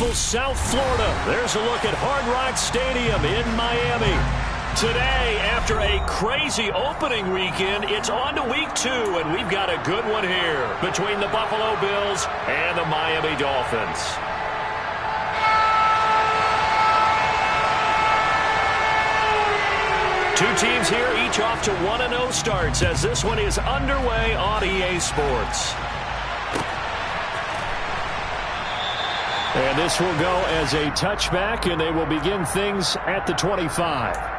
beautiful South Florida. There's a look at Hard Rock Stadium in Miami. Today, after a crazy opening weekend, it's on to week 2, and we've got a good one here between the Buffalo Bills and the Miami Dolphins. Two teams here, each off to 1-0 starts as this one is underway on EA Sports. And this will go as a touchback, and they will begin things at the 25.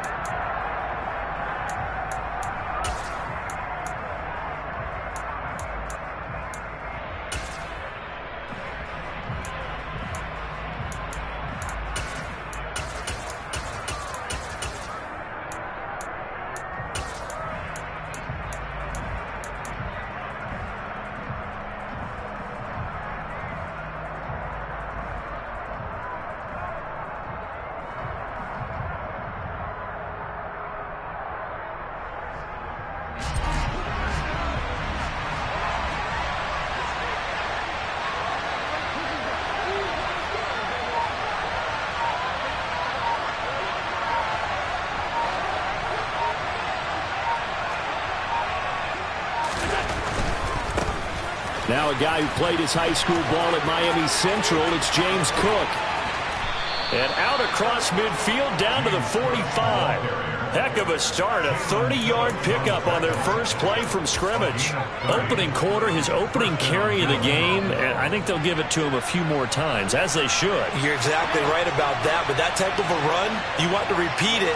Now a guy who played his high school ball at Miami Central, it's James Cook. And out across midfield down to the 45. Heck of a start, a 30-yard pickup on their first play from scrimmage. Opening quarter, his opening carry of the game, and I think they'll give it to him a few more times, as they should. You're exactly right about that, but that type of a run, you want to repeat it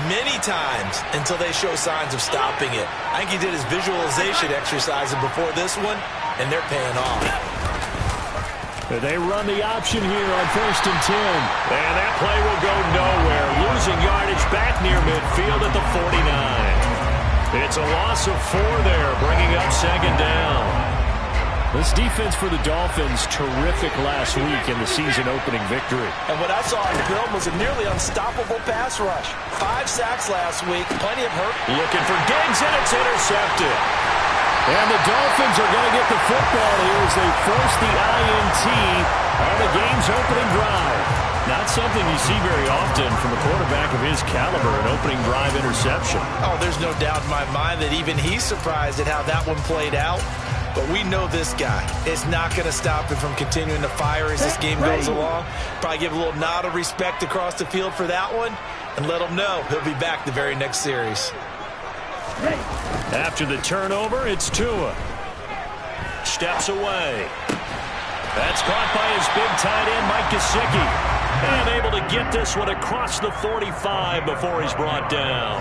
many times until they show signs of stopping it. I think he did his visualization exercise before this one, and they're paying off. They run the option here on 1st and 10. And that play will go nowhere. Losing yardage back near midfield at the 49. It's a loss of 4 there, bringing up 2nd down. This defense for the Dolphins, terrific last week in the season-opening victory. And what I saw on film was a nearly unstoppable pass rush. 5 sacks last week, plenty of hurt. Looking for Diggs, and it's intercepted. And the Dolphins are going to get the football here as they force the INT on the game's opening drive. Not something you see very often from a quarterback of his caliber, an opening drive interception. Oh, there's no doubt in my mind that even he's surprised at how that one played out. But we know this guy is not going to stop him from continuing to fire as this game goes along. Probably give a little nod of respect across the field for that one and let him know he'll be back the very next series. After the turnover, it's Tua. Steps away. That's caught by his big tight end, Mike Gesicki. And able to get this one across the 45 before he's brought down.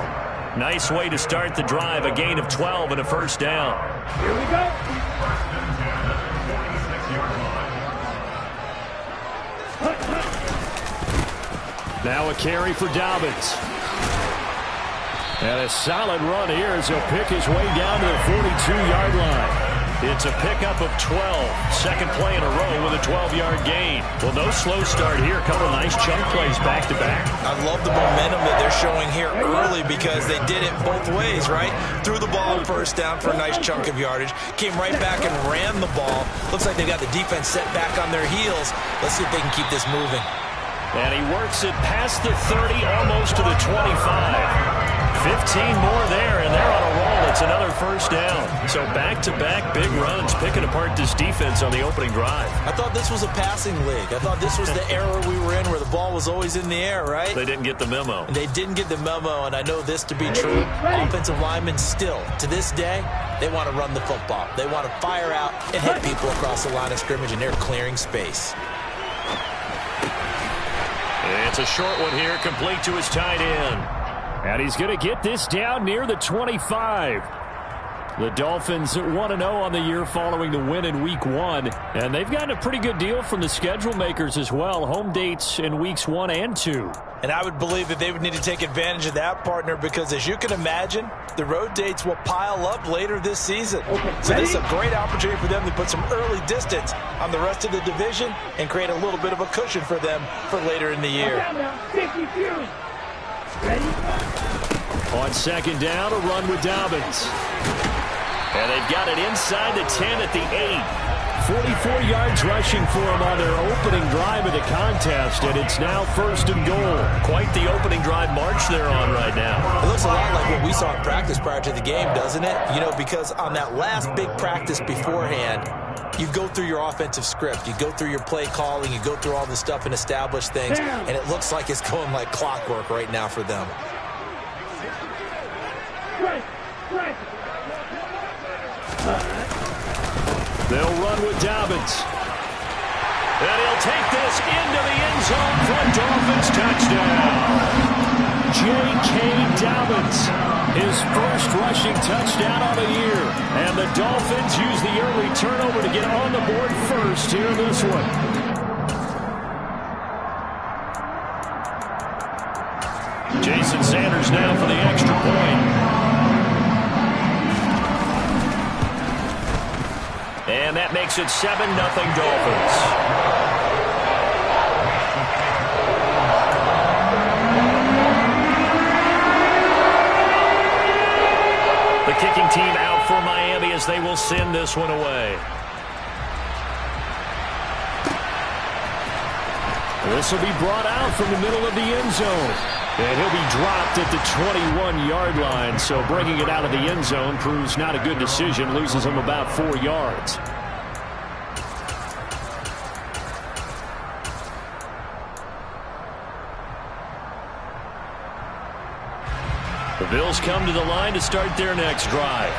Nice way to start the drive, a gain of 12 and a first down. Here we go. Now a carry for Dobbins. And a solid run here as he'll pick his way down to the 42-yard line. It's a pickup of 12. Second play in a row with a 12-yard gain. Well, no slow start here. A couple nice chunk plays back-to-back. I love the momentum that they're showing here early because they did it both ways, right? Threw the ball first down for a nice chunk of yardage. Came right back and ran the ball. Looks like they got the defense set back on their heels. Let's see if they can keep this moving. And he works it past the 30, almost to the 25. 15 more there, and they're on a roll. It's another first down. So back-to-back big runs, picking apart this defense on the opening drive. I thought this was a passing league. I thought this was the era we were in where the ball was always in the air, right? They didn't get the memo. And they didn't get the memo, and I know this to be true. Offensive linemen still, to this day, they want to run the football. They want to fire out and hit people across the line of scrimmage, and they're clearing space. It's a short one here, complete to his tight end. And he's going to get this down near the 25. The Dolphins 1-0 on the year following the win in Week 1. And they've gotten a pretty good deal from the schedule makers as well. Home dates in Weeks 1 and 2. And I would believe that they would need to take advantage of that, partner, because as you can imagine, the road dates will pile up later this season. So this is a great opportunity for them to put some early distance on the rest of the division and create a little bit of a cushion for them for later in the year. On second down, a run with Dobbins. And they've got it inside the 10 at the 8. 44 yards rushing for him on their opening drive of the contest, and it's now 1st and goal. Quite the opening drive march they're on right now. It looks a lot like what we saw in practice prior to the game, doesn't it? You know, because on that last big practice beforehand, you go through your offensive script, you go through your play calling, you go through all the stuff and establish things, and it looks like it's going like clockwork right now for them. They'll run with Dobbins. And he'll take this into the end zone for a Dolphins touchdown. J.K. Dobbins, his first rushing touchdown of the year. And the Dolphins use the early turnover to get on the board first here in this one. Jason Sanders now for the extra point. And that makes it 7-0 Dolphins. The kicking team out for Miami as they will send this one away. This will be brought out from the middle of the end zone. And he'll be dropped at the 21-yard line. So bringing it out of the end zone proves not a good decision. Loses him about 4 yards. The Bills come to the line to start their next drive.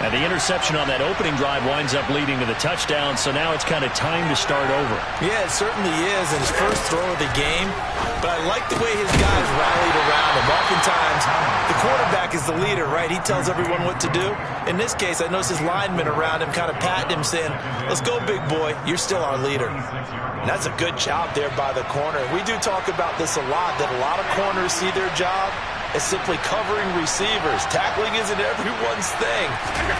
And the interception on that opening drive winds up leading to the touchdown, so now it's kind of time to start over. Yeah, it certainly is in his first throw of the game, but I like the way his guys rallied around him. Oftentimes, the quarterback is the leader, right? He tells everyone what to do. In this case, I noticed his linemen around him kind of patting him, saying, let's go, big boy. You're still our leader. And that's a good job there by the corner. We do talk about this a lot, that a lot of corners see their job as simply covering receivers. Tackling isn't everyone's thing.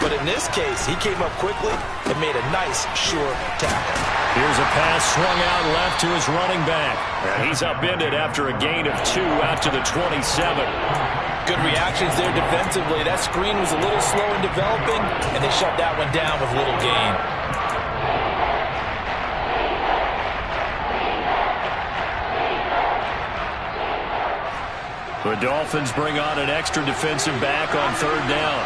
But in this case, he came up quickly and made a nice, sure tackle. Here's a pass swung out left to his running back. And he's upended after a gain of 2 out to the 27. Good reactions there defensively. That screen was a little slow in developing, and they shut that one down with little gain. The Dolphins bring on an extra defensive back on 3rd down.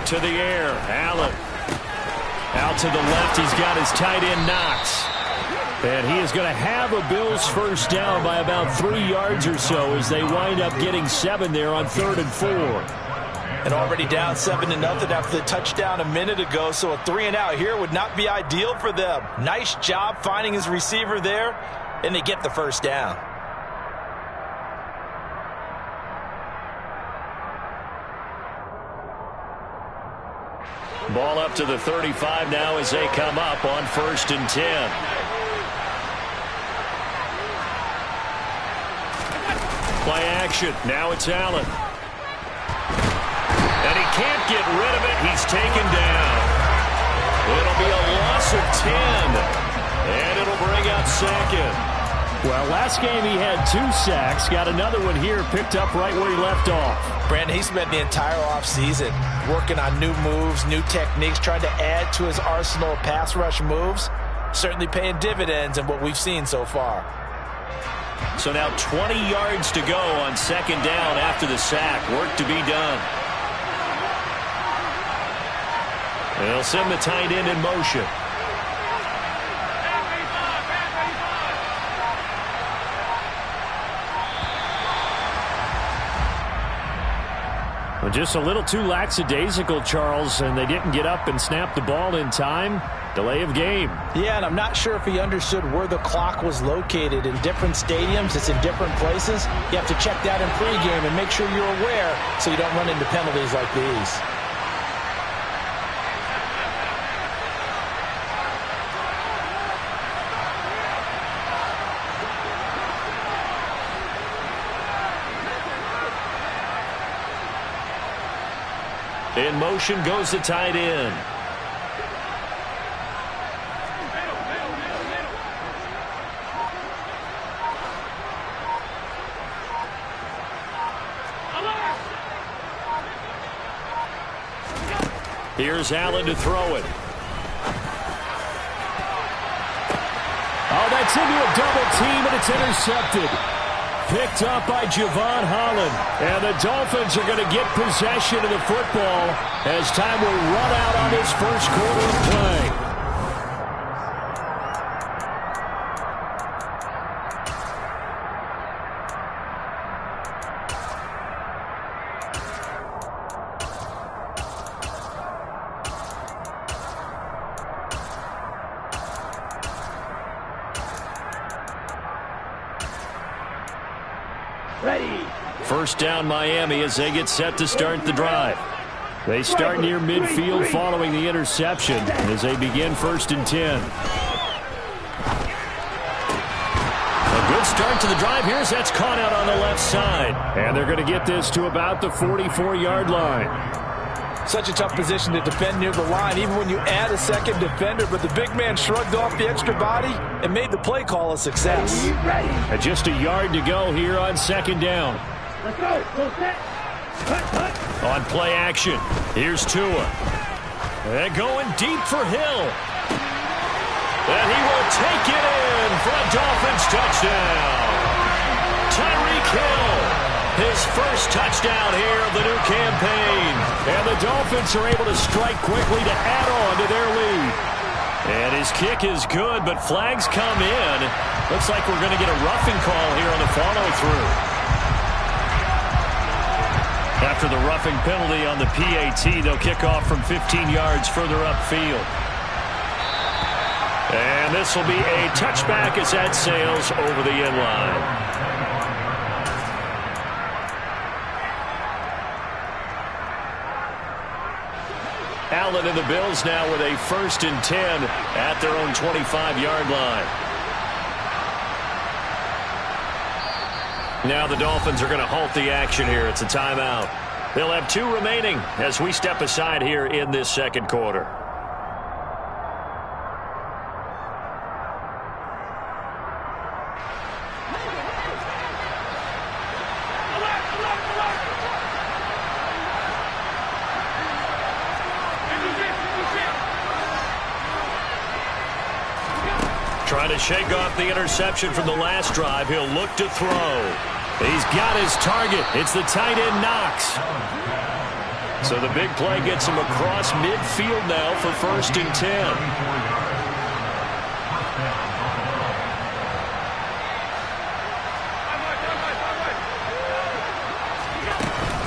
To the air, Allen. Out to the left, he's got his tight end Knox. And he is going to have a Bills first down by about 3 yards or so as they wind up getting 7 there on 3rd and 4. And already down 7-0 after the touchdown a minute ago, so a 3-and-out here would not be ideal for them. Nice job finding his receiver there, and they get the first down. Ball up to the 35 now as they come up on 1st and 10. Play action. Now it's Allen. And he can't get rid of it. He's taken down. It'll be a loss of 10. And it'll bring out 2nd. Well, last game he had 2 sacks. Got another one here picked up right where he left off. Brandon, he spent the entire offseason working on new moves, new techniques, trying to add to his arsenal of pass rush moves. Certainly paying dividends in what we've seen so far. So now 20 yards to go on 2nd down after the sack. Work to be done. They'll send the tight end in motion. Well, just a little too lackadaisical, Charles, and they didn't get up and snap the ball in time. Delay of game. Yeah, and I'm not sure if he understood where the clock was located. In different stadiums, it's in different places. You have to check that in pregame and make sure you're aware so you don't run into penalties like these. In motion goes the tight end. Here's Allen to throw it. Oh, that's into a double team, and it's intercepted. Picked up by Javon Holland. And the Dolphins are going to get possession of the football as time will run out on this first quarter of play. First down Miami as they get set to start the drive. They start near midfield following the interception as they begin 1st and 10. A good start to the drive. Here's that's caught out on the left side. And they're going to get this to about the 44-yard line. Such a tough position to defend near the line, even when you add a second defender. But the big man shrugged off the extra body and made the play call a success. And just a yard to go here on 2nd down. Let's go. Go set. On play action, here's Tua. And going deep for Hill. And he will take it in for a Dolphins touchdown. Tyreek Hill, his first touchdown here of the new campaign. And the Dolphins are able to strike quickly to add on to their lead. And his kick is good, but flags come in. Looks like we're going to get a roughing call here on the follow-through. After the roughing penalty on the PAT, they'll kick off from 15 yards further upfield. And this will be a touchback as that sails over the end line. Allen and the Bills now with a 1st and 10 at their own 25-yard line. Now the Dolphins are going to halt the action here. It's a timeout. They'll have 2 remaining as we step aside here in this 2nd quarter. Trying to shake off the interception from the last drive. He'll look to throw. He's got his target. It's the tight end Knox. So the big play gets him across midfield now for 1st and 10.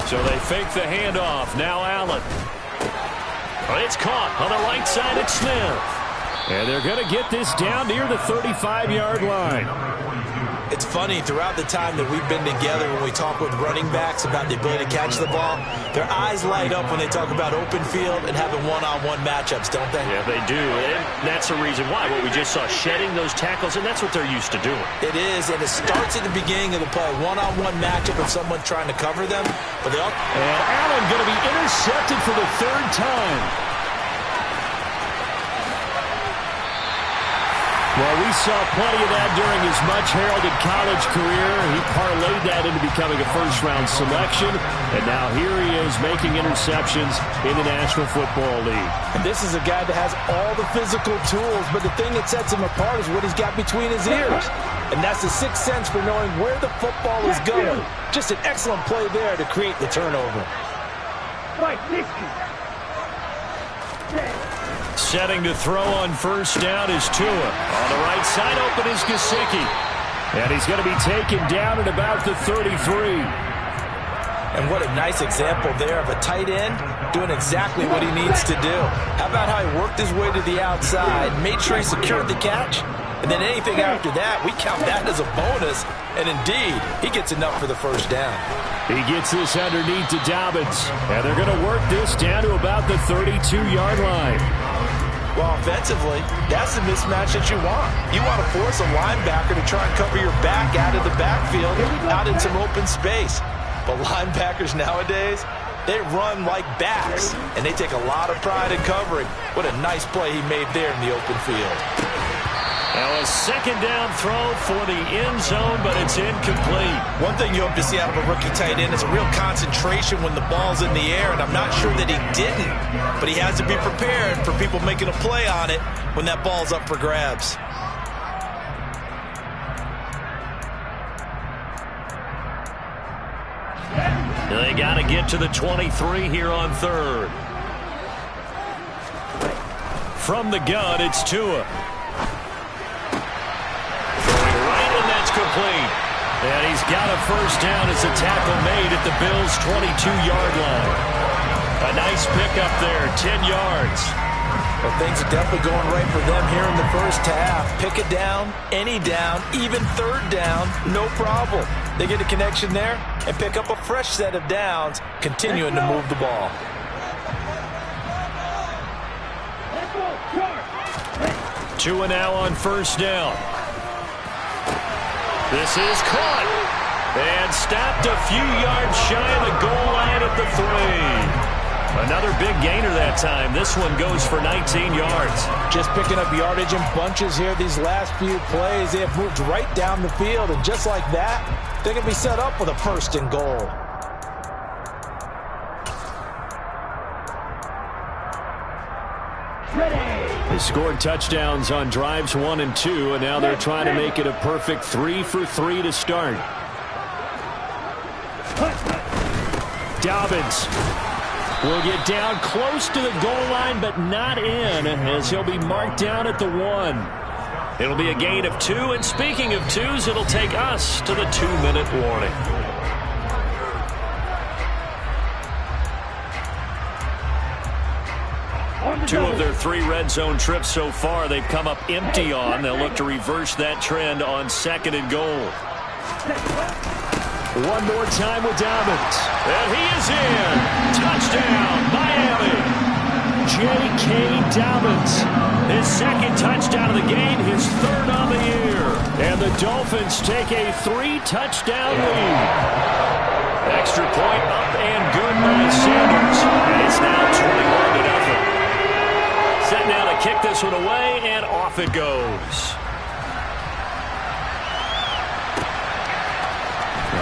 So they fake the handoff. Now Allen. It's caught on the right side at Smith. And they're going to get this down near the 35-yard line. It's funny, throughout the time that we've been together, when we talk with running backs about the ability to catch the ball, their eyes light up when they talk about open field and having one-on-one matchups, don't they? Yeah, they do. And that's the reason why. What we just saw, shedding those tackles, and that's what they're used to doing. It is, and it starts at the beginning of the play. One-on-one matchup of someone trying to cover them. But they all... And Allen going to be intercepted for the 3rd time. Well, we saw plenty of that during his much-heralded college career. He parlayed that into becoming a first-round selection, and now here he is making interceptions in the National Football League. And this is a guy that has all the physical tools, but the thing that sets him apart is what he's got between his ears. And that's the sixth sense for knowing where the football is going. Just an excellent play there to create the turnover. Setting to throw on 1st down is Tua. On the right side open is Gesicki. And he's going to be taken down at about the 33. And what a nice example there of a tight end doing exactly what he needs to do. How about how he worked his way to the outside, made sure he secured the catch, and then anything after that, we count that as a bonus. And indeed, he gets enough for the 1st down. He gets this underneath to Dobbins. And they're going to work this down to about the 32-yard line. Well, offensively, that's the mismatch that you want. You want to force a linebacker to try and cover your back out of the backfield, out in some open space. But linebackers nowadays, they run like backs, and they take a lot of pride in covering. What a nice play he made there in the open field. Now a second down throw for the end zone, but it's incomplete. One thing you hope to see out of a rookie tight end is a real concentration when the ball's in the air, and I'm not sure that he didn't, but he has to be prepared for people making a play on it when that ball's up for grabs. They got to get to the 23 here on third. From the gun, it's Tua. Throwing right, and that's complete. And he's got a first down as a tackle made at the Bills' 22-yard line. A nice pickup there, 10 yards. Well, things are definitely going right for them here in the first half. Pick it down, any down, even third down, no problem. They get a connection there and pick up a fresh set of downs, continuing to move the ball. Tua now on first down. This is caught and stopped a few yards shy of the goal line at the 3. Another big gainer that time. This one goes for 19 yards. Just picking up yardage in bunches here these last few plays. They have moved right down the field, and just like that, they can be set up with a first and goal. They scored touchdowns on drives 1 and 2, and now they're trying to make it a perfect 3 for 3 to start. Dobbins will get down close to the goal line, but not in, as he'll be marked down at the 1. It'll be a gain of 2, and speaking of 2s, it'll take us to the 2-minute warning. Two of their 3 red zone trips so far they've come up empty on. They'll look to reverse that trend on 2nd and goal. One more time with Dobbins. And he is in. Touchdown, Miami. J.K. Dobbins. His 2nd touchdown of the game, his 3rd on the year. And the Dolphins take a 3-touchdown lead. Extra point up and good by Sanders. And it's now 21-0. Set now to kick this one away, and off it goes.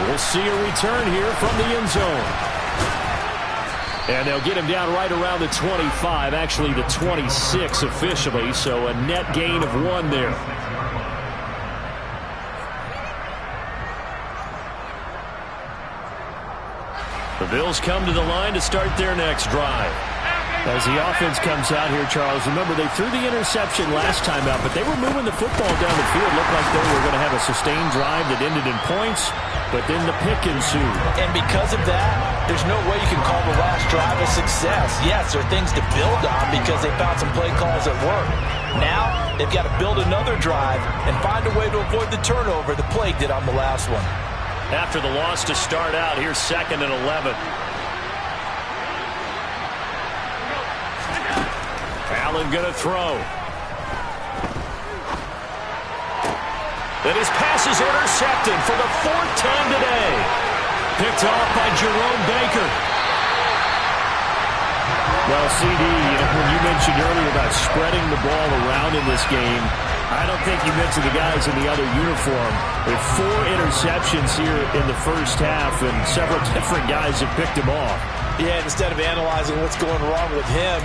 We'll see a return here from the end zone. And they'll get him down right around the 25, actually the 26 officially, so a net gain of 1 there. The Bills come to the line to start their next drive. As the offense comes out here, Charles, remember they threw the interception last time out, but they were moving the football down the field. Looked like they were going to have a sustained drive that ended in points, but then the pick ensued. And because of that, there's no way you can call the last drive a success. Yes, there are things to build on because they found some play calls that work. Now, they've got to build another drive and find a way to avoid the turnover the play did on the last one. After the loss to start out, here's 2nd and 11. Allen going to throw. And his pass is intercepted for the 4th time today. Picked off by Jerome Baker. Well, CD, when you mentioned earlier about spreading the ball around in this game, I don't think you mentioned the guys in the other uniform. With 4 interceptions here in the first half, and several different guys have picked him off. Yeah, instead of analyzing what's going wrong with him,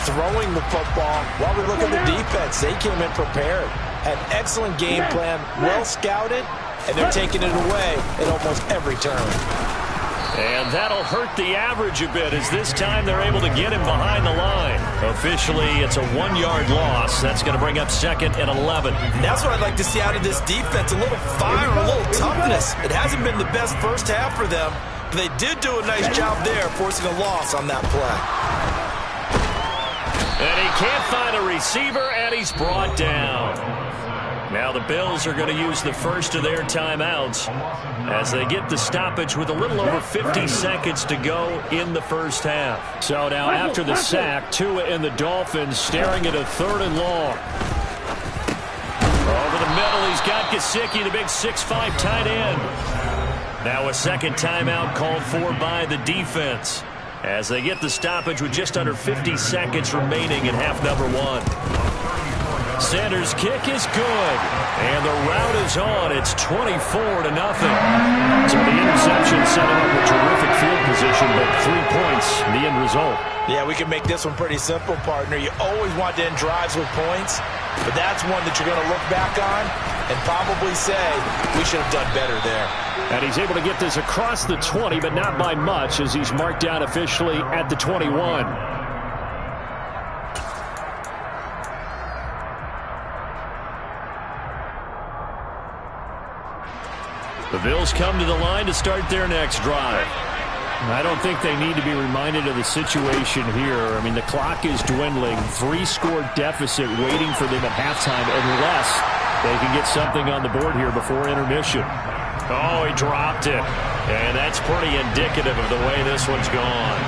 throwing the football, while we look at the defense, they came in prepared. Had an excellent game plan, well scouted, and they're taking it away at almost every turn. And that'll hurt the average a bit, as this time they're able to get him behind the line. Officially, it's a 1-yard loss. That's going to bring up 2nd and 11. And that's what I'd like to see out of this defense, a little fire, a little toughness. It hasn't been the best first half for them, but they did do a nice job there, forcing a loss on that play. And he can't find a receiver, and he's brought down. Now the Bills are going to use the first of their timeouts as they get the stoppage with a little over 50 seconds to go in the first half. So now after the sack, Tua and the Dolphins staring at a 3rd and long. Over the middle, he's got Gesicki, the big 6'5" tight end. Now a 2nd timeout called for by the defense as they get the stoppage with just under 50 seconds remaining in half number 1. Sanders' kick is good. And the rout is on. It's 24-0. So the interception set him up with terrific field position, but 3 points, the end result. Yeah, we can make this one pretty simple, partner. You always want to end drives with points, but that's one that you're going to look back on and probably say, we should have done better there. And he's able to get this across the 20, but not by much, as he's marked down officially at the 21. The Bills come to the line to start their next drive. I don't think they need to be reminded of the situation here. I mean, the clock is dwindling. 3-score deficit waiting for them at halftime unless they can get something on the board here before intermission. Oh, he dropped it. And that's pretty indicative of the way this one's gone.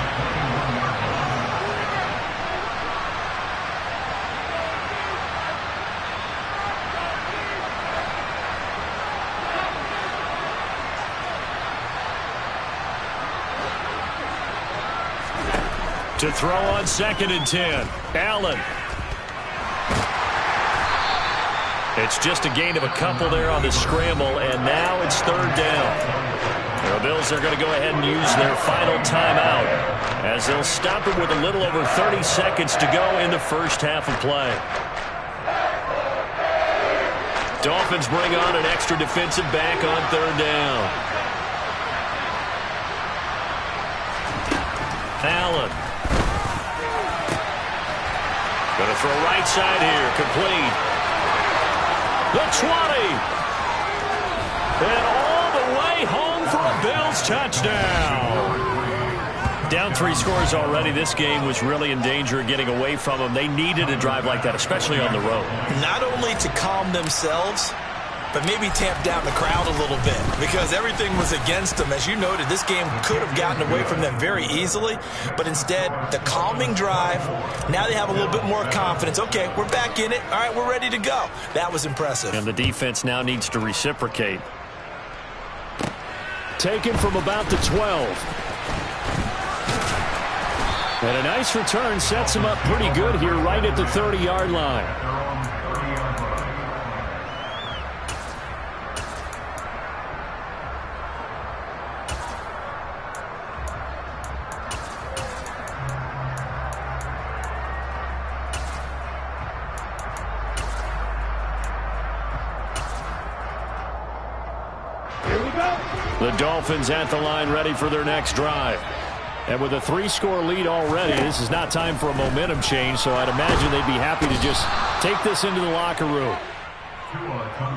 To throw on 2nd and 10. Allen. It's just a gain of a couple there on the scramble, and now it's 3rd down. The Bills are going to go ahead and use their final timeout as they'll stop it with a little over 30 seconds to go in the first half of play. Dolphins bring on an extra defensive back on 3rd down. Allen. Going to throw right side here. Complete. The 20. And all the way home for a Bills touchdown. Down 3 scores already. This game was really in danger of getting away from them. They needed a drive like that, especially on the road. Not only to calm themselves, but maybe tamp down the crowd a little bit because everything was against them. As you noted, this game could have gotten away from them very easily, but instead, the calming drive, now they have a little bit more confidence. Okay, we're back in it. All right, we're ready to go. That was impressive. And the defense now needs to reciprocate. Taken from about the 12. And a nice return sets him up pretty good here right at the 30-yard line. The Dolphins at the line ready for their next drive. And with a 3-score lead already, this is not time for a momentum change, so I'd imagine they'd be happy to just take this into the locker room.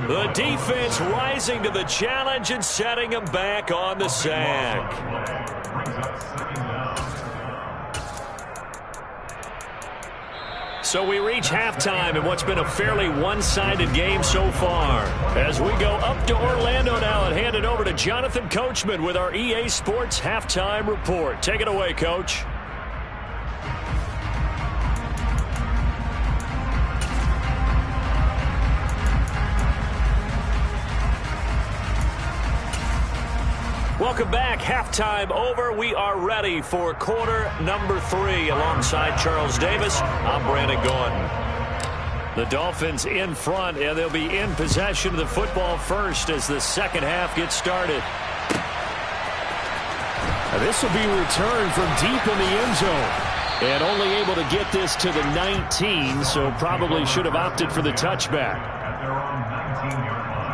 The defense rising to the challenge and setting them back on the sack. So we reach halftime in what's been a fairly one-sided game so far. As we go up to Orlando now and hand it over to Jonathan Coachman with our EA Sports Halftime Report. Take it away, Coach. Welcome back. Halftime over. We are ready for quarter number 3. Alongside Charles Davis, I'm Brandon Gaudin. The Dolphins in front, and they'll be in possession of the football first as the second half gets started. Now this will be returned from deep in the end zone. And only able to get this to the 19, so probably should have opted for the touchback. At their own 19-yard line.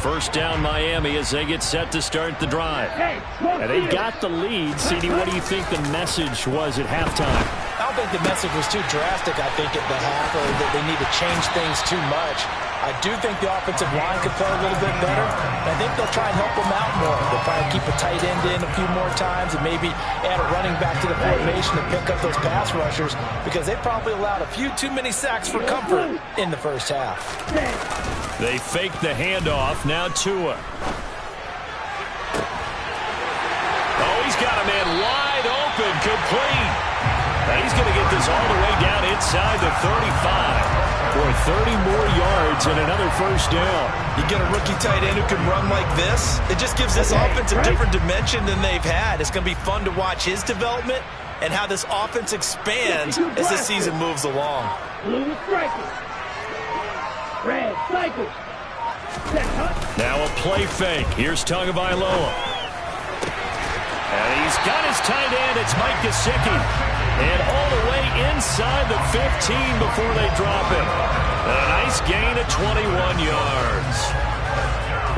First down Miami as they get set to start the drive. And they've got the lead. CD, what do you think the message was at halftime? I don't think the message was too drastic, I think, at the half, or that they need to change things too much. I do think the offensive line could play a little bit better. I think they'll try and help them out more. They'll probably keep a tight end in a few more times and maybe add a running back to the formation to pick up those pass rushers because they probably allowed a few too many sacks for comfort in the first half. They fake the handoff. Now Tua. Oh, he's got a man wide open, complete. And he's going to get this all the way down inside the 35. for 30 more yards and another first down. You get a rookie tight end who can run like this, it just gives this offense a different dimension than they've had. It's going to be fun to watch his development and how this offense expands as this season moves along. Blue striker. Red cycle. Now a play fake. Here's Tagovailoa. And he's got his tight end. It's Mike Gesicki. And all the way inside the 15 before they drop him. A nice gain of 21 yards.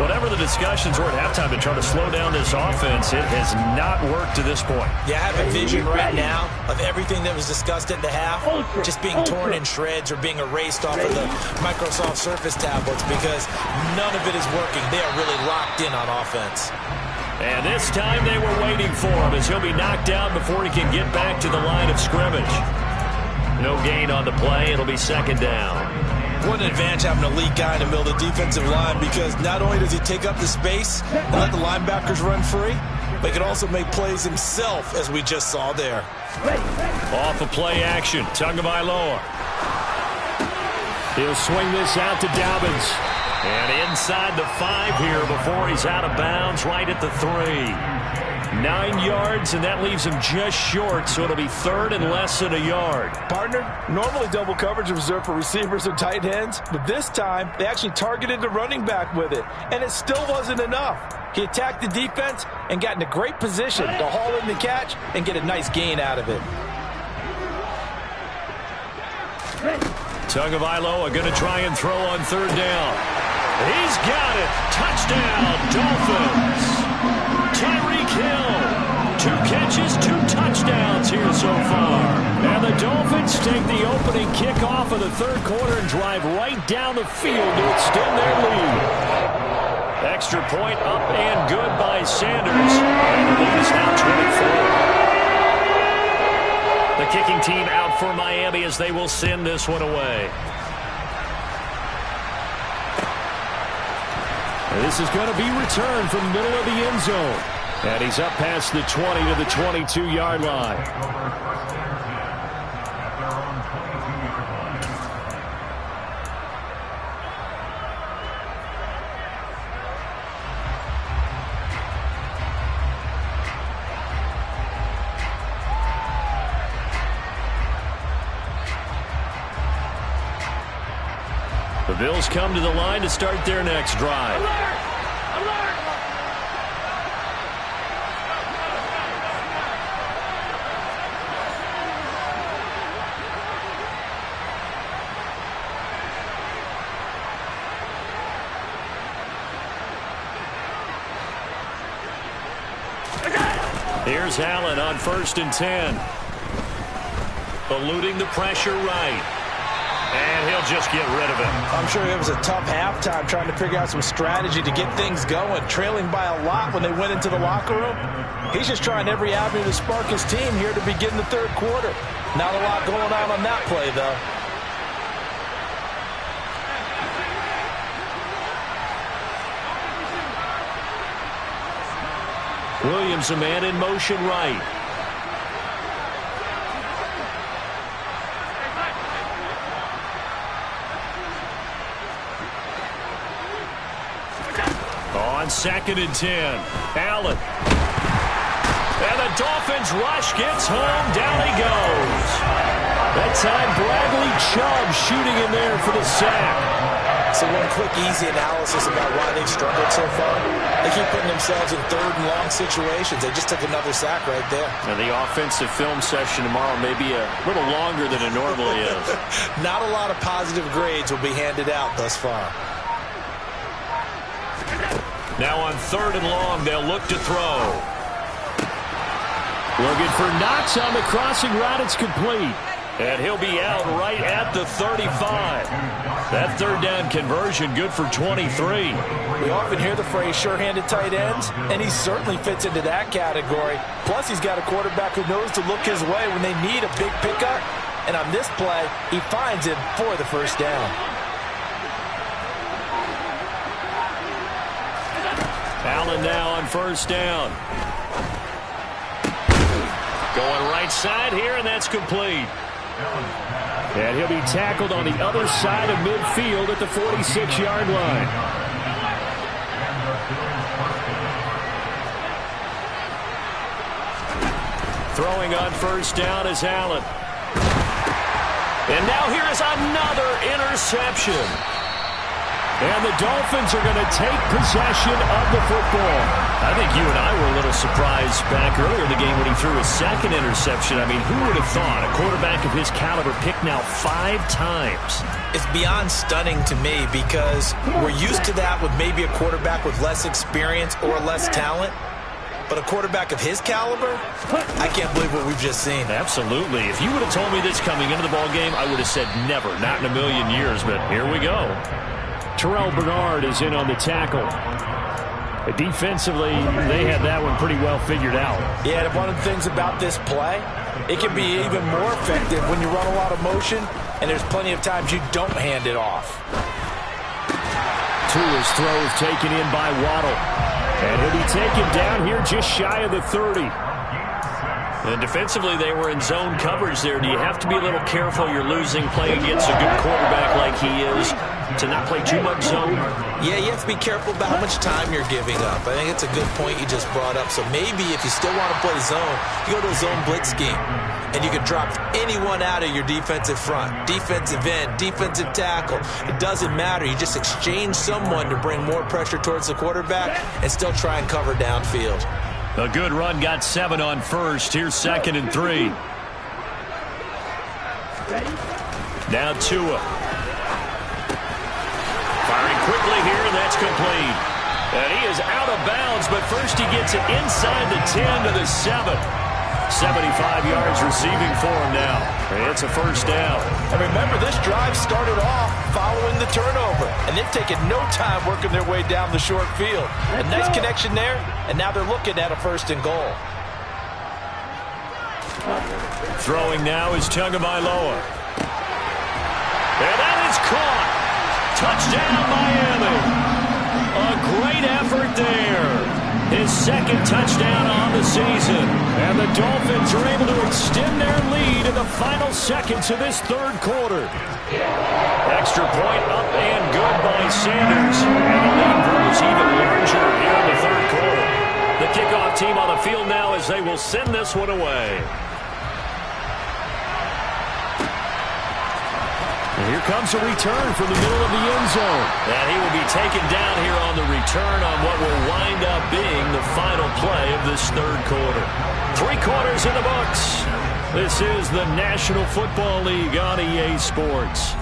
Whatever the discussions were at halftime to try to slow down this offense, it has not worked to this point. Yeah, I have a vision right now of everything that was discussed at the half just being torn in shreds or being erased off of the Microsoft Surface tablets because none of it is working. They are really locked in on offense. And this time they were waiting for him as he'll be knocked out before he can get back to the line of scrimmage. No gain on the play. It'll be second down. What an advantage having a elite guy in the middle of the defensive line because not only does he take up the space and let the linebackers run free, but he can also make plays himself, as we just saw there. Off of play action, Tagovailoa. He'll swing this out to Dobbins. And inside the 5 here before he's out of bounds right at the 3. 9 yards, and that leaves him just short, so it'll be third and less than a yard. Partner, normally double coverage is reserved for receivers and tight ends, but this time they actually targeted the running back with it, and it still wasn't enough. He attacked the defense and got in a great position to haul in the catch and get a nice gain out of it. Tagovailoa going to try and throw on third down. He's got it. Touchdown, Dolphins. Tyreek Hill, 2 catches, 2 touchdowns here so far. And the Dolphins take the opening kickoff of the third quarter and drive right down the field to extend their lead. Extra point up and good by Sanders. And the lead is now 24. The kicking team out for Miami as they will send this one away. This is going to be returned from the middle of the end zone. And he's up past the 20 to the 22-yard line. The Bills come to the line to start their next drive. Here's Allen on 1st and 10. Eluding the pressure right. And he'll just get rid of it. I'm sure it was a tough halftime trying to figure out some strategy to get things going, trailing by a lot when they went into the locker room. He's just trying every avenue to spark his team here to begin the third quarter. Not a lot going on that play, though. Williams, a man in motion right. On 2nd and 10, Allen. And the Dolphins rush gets home. Down he goes. That time Bradley Chubb shooting in there for the sack. So one quick, easy analysis about why they've struggled so far. They keep putting themselves in third and long situations. They just took another sack right there. And the offensive film session tomorrow may be a little longer than it normally is. Not a lot of positive grades will be handed out thus far. Now on 3rd and long, they'll look to throw. Looking for Knox on the crossing route. It's complete. And he'll be out right at the 35. That third down conversion good for 23. We often hear the phrase sure-handed tight ends, and he certainly fits into that category. Plus, he's got a quarterback who knows to look his way when they need a big pickup. And on this play, he finds him for the first down. Allen now on 1st down. Going right side here, and that's complete. And he'll be tackled on the other side of midfield at the 46-yard line. Throwing on first down is Allen. And now here is another interception. And the Dolphins are going to take possession of the football. I think you and I were a little surprised back earlier in the game when he threw his second interception. I mean, who would have thought a quarterback of his caliber picked now 5 times? It's beyond stunning to me because we're used to that with maybe a quarterback with less experience or less talent. But a quarterback of his caliber, I can't believe what we've just seen. Absolutely. If you would have told me this coming into the ball game, I would have said never, not in a million years. But here we go. Terrell Bernard is in on the tackle. Defensively, they had that one pretty well figured out. Yeah, and one of the things about this play, it can be even more effective when you run a lot of motion, and there's plenty of times you don't hand it off. Tua's throw is taken in by Waddle. And he'll be taken down here just shy of the 30. And defensively, they were in zone coverage there. Do you have to be a little careful you're losing playing against a good quarterback like he is to not play too much zone? Yeah, you have to be careful about how much time you're giving up. I think it's a good point you just brought up. So maybe if you still want to play zone, you go to a zone blitz scheme. And you can drop anyone out of your defensive front. Defensive end, defensive tackle. It doesn't matter. You just exchange someone to bring more pressure towards the quarterback and still try and cover downfield. A good run got 7 on first. Here's 2nd and 3. Now Tua. Firing quickly here, and that's complete. And he is out of bounds, but first he gets it inside the 10 to the 7. 75 yards receiving for him now. It's a first down. And remember, this drive started off following the turnover, and they've taken no time working their way down the short field. A nice connection there, and now they're looking at a 1st and goal. Throwing now is Tagovailoa. And that is caught. Touchdown, Miami. A great effort there. His 2nd touchdown on the season. And the Dolphins are able to extend their lead in the final seconds of this 3rd quarter. Extra point up and good by Sanders. And the lead grows even larger here in the 3rd quarter. The kickoff team on the field now as they will send this one away. And here comes a return from the middle of the end zone. And he will be taken down here on the return on what will wind up being the final play of this 3rd quarter. 3 quarters in the books. This is the National Football League on EA Sports.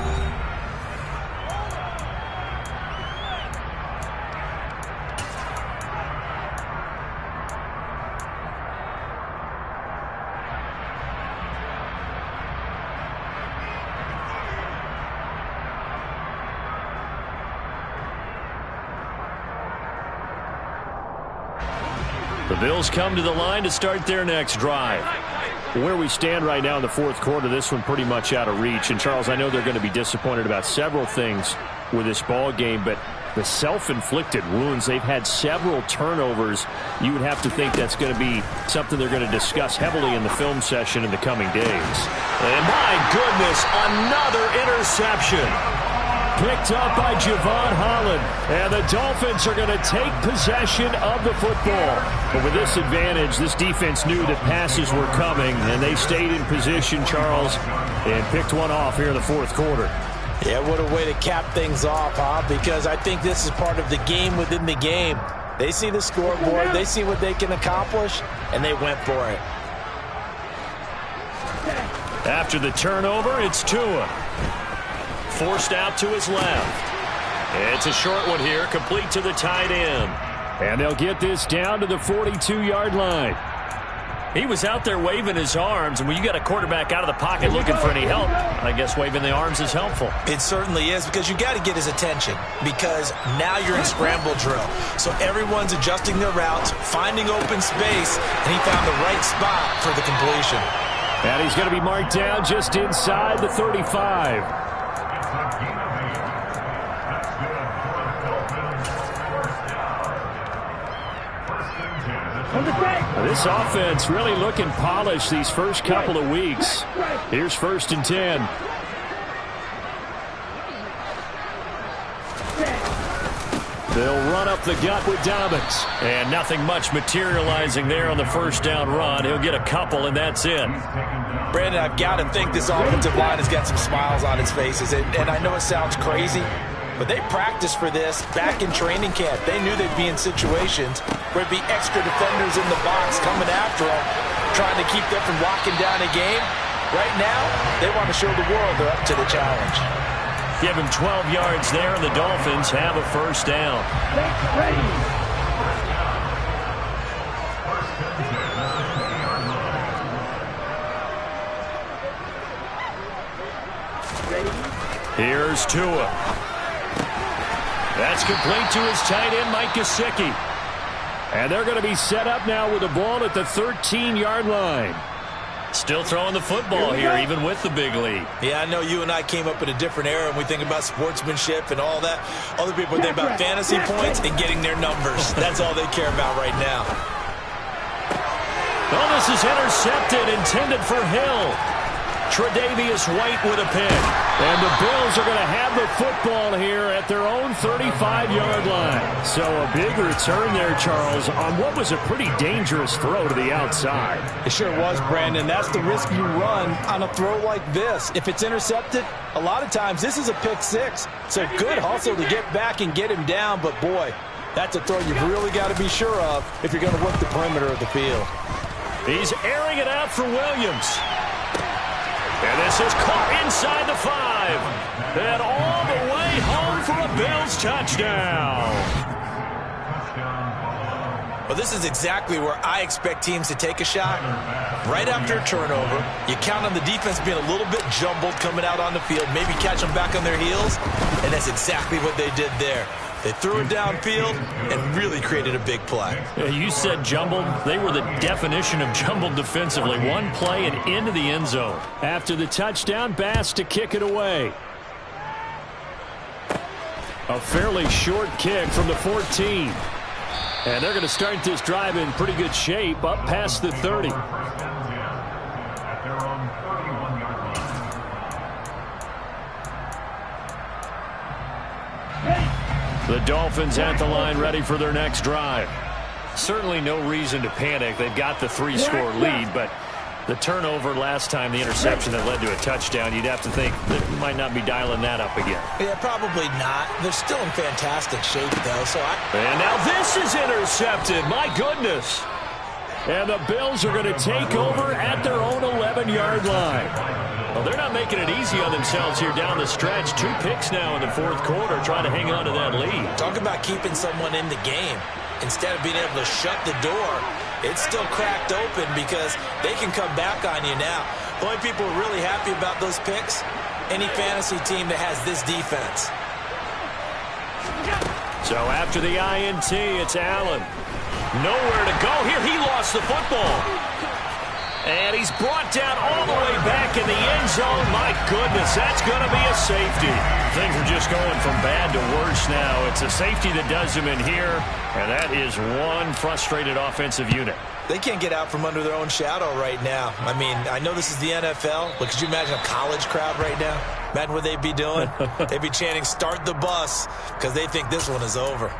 The Bills come to the line to start their next drive. Where we stand right now in the 4th quarter, this one pretty much out of reach. And, Charles, I know they're going to be disappointed about several things with this ball game, but the self-inflicted wounds, they've had several turnovers. You would have to think that's going to be something they're going to discuss heavily in the film session in the coming days. And, my goodness, another interception. Picked up by Javon Holland. And the Dolphins are going to take possession of the football. But with this advantage, this defense knew that passes were coming, and they stayed in position, Charles, and picked one off here in the 4th quarter. Yeah, what a way to cap things off, huh? Because I think this is part of the game within the game. They see the scoreboard, they see what they can accomplish, and they went for it. After the turnover, it's Tua. Forced out to his left. It's a short one here, complete to the tight end. And they'll get this down to the 42-yard line. He was out there waving his arms, and when you got a quarterback out of the pocket looking for any help, I guess waving the arms is helpful. It certainly is, because you got to get his attention, because now you're in scramble drill. So everyone's adjusting their routes, finding open space, and he found the right spot for the completion. And he's going to be marked down just inside the 35. On the track. This offense really looking polished these first couple of weeks. Here's 1st and 10. They'll run up the gut with Dobbins. And nothing much materializing there on the 1st down run. He'll get a couple, and that's it. Brandon, I've got to think this offensive line has got some smiles on its faces. And I know it sounds crazy, but they practiced for this back in training camp. They knew they'd be in situations where there'd be extra defenders in the box coming after them, trying to keep them from locking down a game. Right now, they want to show the world they're up to the challenge. Give him 12 yards there, and the Dolphins have a 1st down. Here's Tua. That's complete to his tight end, Mike Gesicki. And they're going to be set up now with the ball at the 13-yard line. Still throwing the football here, even with the big lead. Yeah, I know you and I came up in a different era, and we think about sportsmanship and all that. Other people think about fantasy points and getting their numbers. That's all they care about right now. Oh, this is intercepted, intended for Hill. Tre'Davious White with a pick. And the Bills are going to have the football here at their own 35-yard line. So a big return there, Charles, on what was a pretty dangerous throw to the outside. It sure was, Brandon. That's the risk you run on a throw like this. If it's intercepted, a lot of times this is a pick six. So good hustle to get back and get him down. But, boy, that's a throw you've really got to be sure of if you're going to work the perimeter of the field. He's airing it out for Williams. And this is caught inside the 5. And all the way home for a Bills touchdown. Well, this is exactly where I expect teams to take a shot. Right after a turnover, you count on the defense being a little bit jumbled coming out on the field, maybe catch them back on their heels, and that's exactly what they did there. They threw it downfield and really created a big play. You said jumbled. They were the definition of jumbled defensively. One play and into the end zone. After the touchdown, Bass to kick it away. A fairly short kick from the 14. And they're going to start this drive in pretty good shape up past the 30. The Dolphins at the line ready for their next drive. Certainly no reason to panic. They've got the 3-score lead, but the turnover last time, the interception that led to a touchdown, you'd have to think that might not be dialing that up again. Yeah, probably not. They're still in fantastic shape, though. And now this is intercepted. My goodness. And the Bills are going to take over at their own 11-yard line. Well, they're not making it easy on themselves here down the stretch. 2 picks now in the 4th quarter, trying to hang on to that lead. Talk about keeping someone in the game. Instead of being able to shut the door, it's still cracked open because they can come back on you now. The only people who are really happy about those picks, any fantasy team that has this defense. So after the INT, it's Allen. Nowhere to go here. He lost the football. And he's brought down all the way back in the end zone. My goodness, that's going to be a safety. Things are just going from bad to worse now. It's a safety that does him in here, and that is one frustrated offensive unit. They can't get out from under their own shadow right now. I mean, I know this is the NFL, but could you imagine a college crowd right now? Imagine what they'd be doing. They'd be chanting, "Start the bus," because they think this one is over.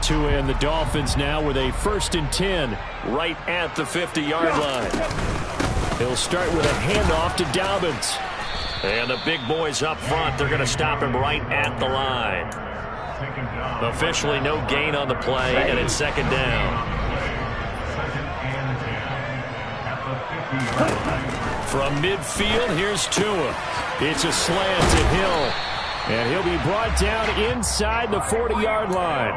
Tua and the Dolphins now with a 1st and 10 right at the 50-yard line. He'll start with a handoff to Dobbins. And the big boys up front, they're going to stop him right at the line. Officially no gain on the play, and it's second down. From midfield, here's Tua. It's a slant to Hill. And he'll be brought down inside the 40-yard line.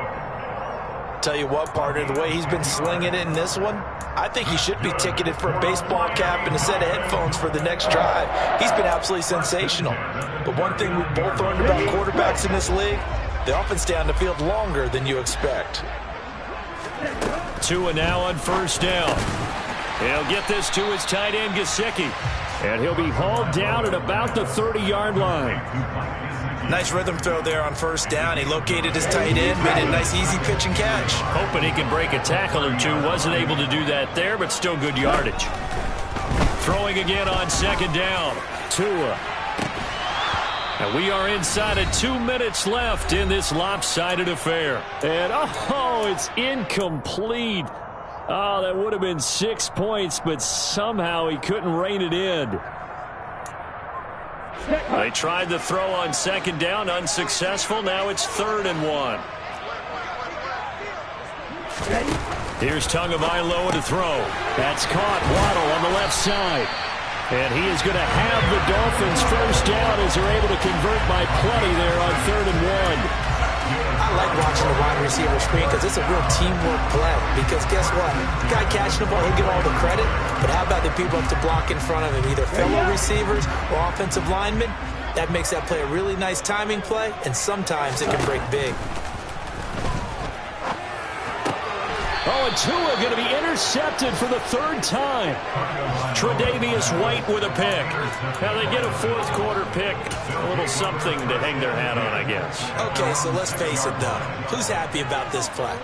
Tell you what, partner, the way he's been slinging it in this one, I think he should be ticketed for a baseball cap and a set of headphones for the next drive. He's been absolutely sensational. But one thing we've both learned about quarterbacks in this league, they often stay on the field longer than you expect. Tua now on first down. He'll get this to his tight end, Gesicki. And he'll be hauled down at about the 30-yard line. Nice rhythm throw there on first down. He located his tight end, made a nice easy pitch and catch. Hoping he can break a tackle or two. Wasn't able to do that there, but still good yardage. Throwing again on second down. Tua. And we are inside of 2 minutes left in this lopsided affair. And, it's incomplete. Oh, that would have been 6 points, but somehow he couldn't rein it in. They tried the throw on second down, unsuccessful. Now it's 3rd and 1. Here's Tagovailoa to throw. That's caught. Waddle on the left side. And he is going to have the Dolphins first down as they're able to convert by plenty there on 3rd and 1. I like watching the wide receiver screen because it's a real teamwork play. Because guess what? The guy catching the ball, he'll get all the credit. But how about the people up to block in front of him, either fellow receivers or offensive linemen? That makes that play a really nice timing play, and sometimes it can break big. Oh, and Tua going to be intercepted for the 3rd time. Tre'Davious White with a pick. Now they get a 4th quarter pick. A little something to hang their hat on, I guess. Okay, so let's face it, though. Who's happy about this play?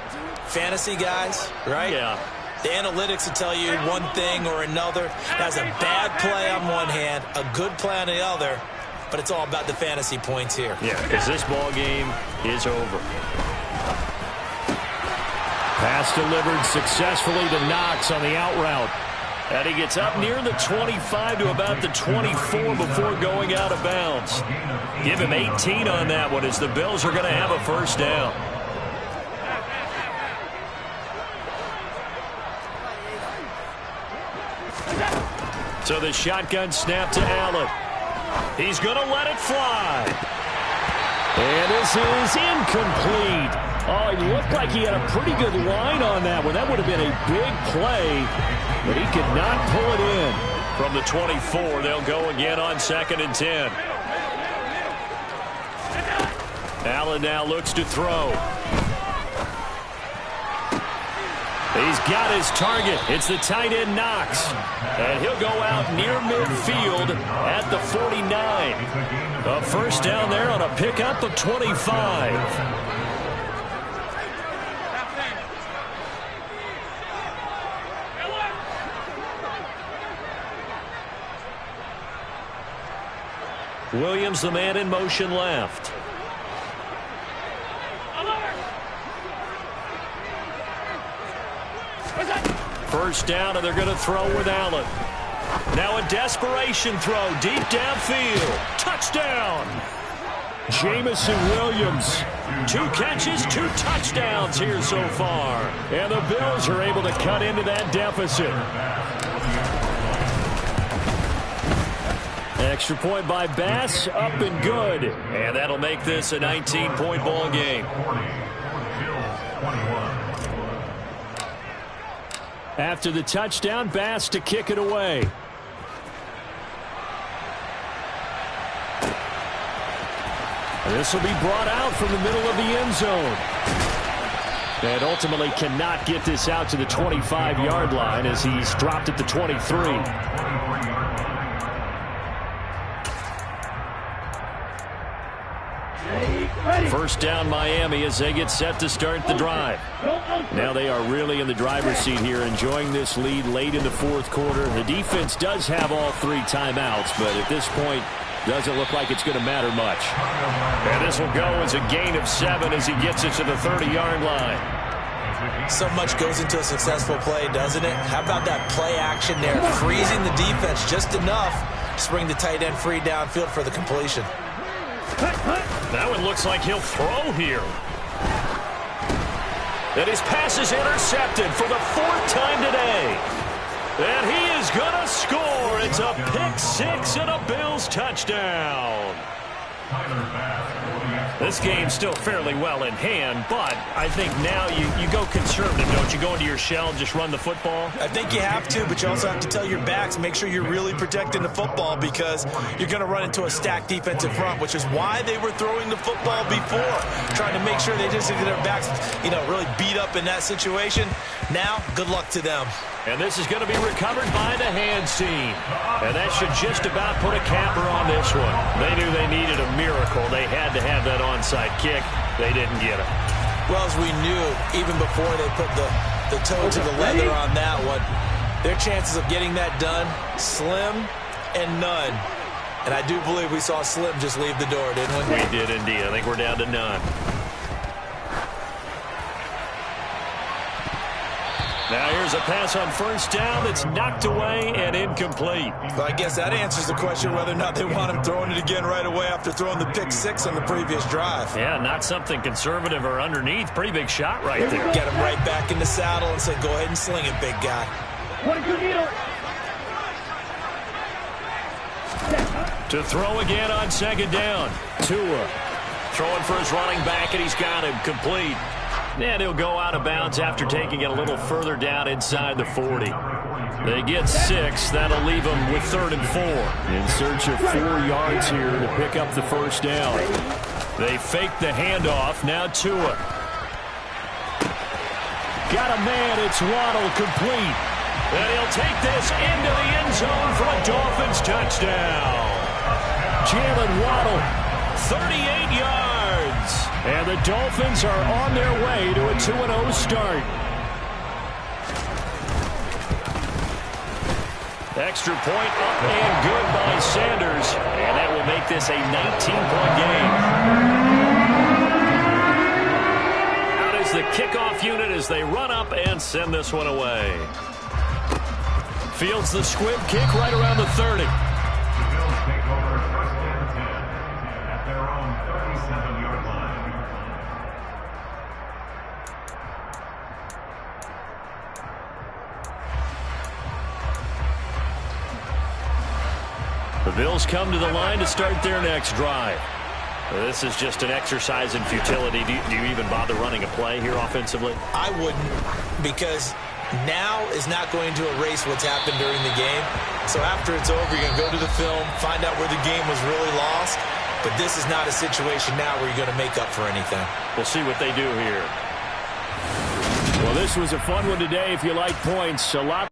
Fantasy guys, right? Yeah. The analytics will tell you one thing or another. That's a bad play on one hand, a good play on the other, but it's all about the fantasy points here. Yeah, because this ball game is over. Pass delivered successfully to Knox on the out route. And he gets up near the 25 to about the 24 before going out of bounds. Give him 18 on that one as the Bills are going to have a first down. So the shotgun snap to Allen. He's going to let it fly. And this is incomplete. Oh, it looked like he had a pretty good line on that one. That would have been a big play, but he could not pull it in. From the 24, they'll go again on 2nd and 10. Allen now looks to throw. He's got his target. It's the tight end Knox. And he'll go out near midfield at the 49. A first down there on a pickup of 25. Williams, the man in motion left. First down, and they're going to throw with Allen. Now a desperation throw deep downfield. Touchdown! Jameson Williams. 2 catches, 2 touchdowns here so far. And the Bills are able to cut into that deficit. Extra point by Bass, up and good. And that'll make this a 19-point ball game. After the touchdown, Bass to kick it away. This will be brought out from the middle of the end zone. And ultimately cannot get this out to the 25-yard line as he's dropped at the 23. First down Miami as they get set to start the drive. Now they are really in the driver's seat here, enjoying this lead late in the 4th quarter. The defense does have all 3 timeouts, but at this point doesn't look like it's going to matter much. And this will go as a gain of 7 as he gets it to the 30-yard line. So much goes into a successful play, doesn't it? How about that play action there, freezing the defense just enough Just bring the tight end free downfield for the completion. That one looks like he'll throw here. And his pass is intercepted for the 4th time today. And he is going to score. It's a pick 6 and a Bills touchdown. This game's still fairly well in hand, but I think now you go conservative, don't you? Go into your shell and just run the football? I think you have to, but you also have to tell your backs, make sure you're really protecting the football because you're going to run into a stacked defensive front, which is why they were throwing the football before, trying to make sure they just get their backs, really beat up in that situation. Now, good luck to them. And this is going to be recovered by the hands team. And that should just about put a capper on this one. They knew they needed a miracle. They had to have that onside kick. They didn't get it. Well, as we knew, even before they put the toe to the leather on that one, their chances of getting that done, slim and none. And I do believe we saw Slim just leave the door, didn't we? We did indeed. I think we're down to none. Now here's a pass on first down that's knocked away and incomplete. Well, I guess that answers the question whether or not they want him throwing it again right away after throwing the pick 6 on the previous drive. Yeah, not something conservative or underneath. Pretty big shot right there. Get him right back in the saddle and say, go ahead and sling it, big guy. To throw again on second down. Tua throwing for his running back, and he's got him complete. And he'll go out of bounds after taking it a little further down inside the 40. They get 6. That'll leave them with 3rd and 4. In search of 4 yards here to pick up the first down. They fake the handoff. Now Tua. Got a man. It's Waddle complete. And he'll take this into the end zone for a Dolphins touchdown. Jalen Waddle, 38 yards. And the Dolphins are on their way to a 2-0 start. Extra point up and good by Sanders. And that will make this a 19-point game. Out is the kickoff unit as they run up and send this one away. Fields the squib kick right around the 30. The Bills take over 1st and 10 at their own 37-yard line. The Bills come to the line to start their next drive. This is just an exercise in futility. Do you even bother running a play here offensively? I wouldn't, because now is not going to erase what's happened during the game. So after it's over, you're going to go to the film, find out where the game was really lost. But this is not a situation now where you're going to make up for anything. We'll see what they do here. Well, this was a fun one today if you like points. A lot.